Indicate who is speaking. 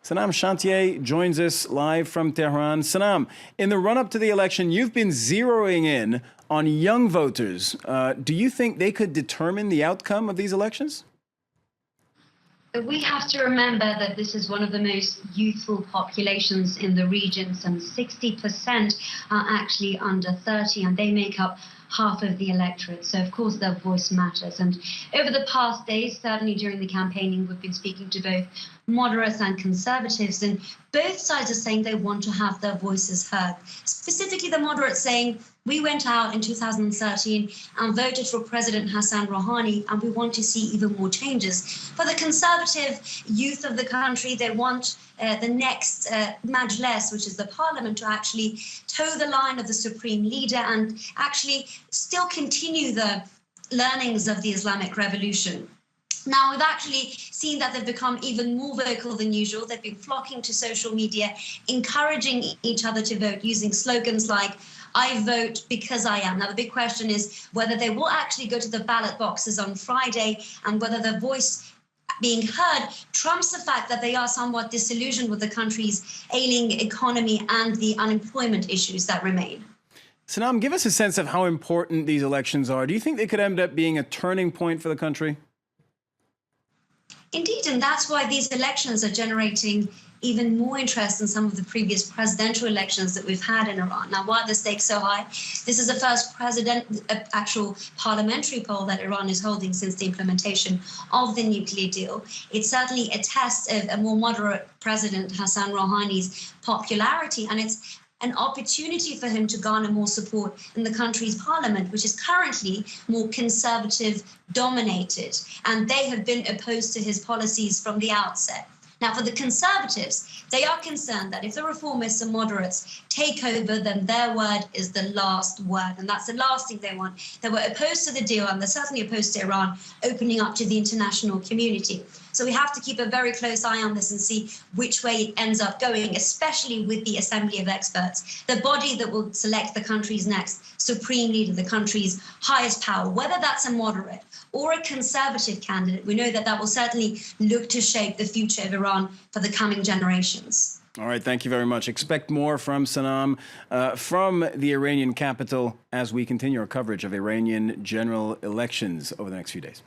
Speaker 1: Sanam Shantyaei joins us live from Tehran. Sanam, in the run-up to the election, you've been zeroing in on young voters. Do you think they could determine the outcome of these elections?
Speaker 2: We have to remember that this is one of the most youthful populations in the region. Some 60% are actually under 30, and they make up half of the electorate. So, of course, their voice matters. And over the past days, certainly during the campaigning, we've been speaking to both moderates and conservatives, and both sides are saying they want to have their voices heard. Specifically, the moderates saying, we went out in 2013 and voted for President Hassan Rouhani, and we want to see even more changes. For the conservative youth of the country, they want the next Majlis, which is the parliament, to actually toe the line of the supreme leader and actually still continue the learnings of the Islamic Revolution. Now, we've actually seen that they've become even more vocal than usual. They've been flocking to social media, encouraging each other to vote using slogans like, I vote because I am. Now, the big question is whether they will actually go to the ballot boxes on Friday and whether their voice being heard trumps the fact that they are somewhat disillusioned with the country's ailing economy and the unemployment issues that remain.
Speaker 1: Sanam, give us a sense of how important these elections are. Do you think they could end up being a turning point for the country?
Speaker 2: Indeed, and that's why these elections are generating even more interest than some of the previous presidential elections that we've had in Iran. Now, why are the stakes so high? This is the first actual parliamentary poll that Iran is holding since the implementation of the nuclear deal. It certainly attests of a more moderate President Hassan Rouhani's popularity, and it's an opportunity for him to garner more support in the country's parliament, which is currently more conservative dominated, and they have been opposed to his policies from the outset. Now, for the conservatives, they are concerned that if the reformists and moderates take over, then their word is the last word. And that's the last thing they want. They were opposed to the deal, and they're certainly opposed to Iran opening up to the international community. So we have to keep a very close eye on this and see which way it ends up going, especially with the Assembly of Experts, the body that will select the country's next supreme leader, the country's highest power, whether that's a moderate or a conservative candidate. We know that that will certainly look to shape the future of Iran for the coming generations.
Speaker 1: All right, thank you very much. Expect more from Sanam from the Iranian capital as we continue our coverage of Iranian general elections over the next few days.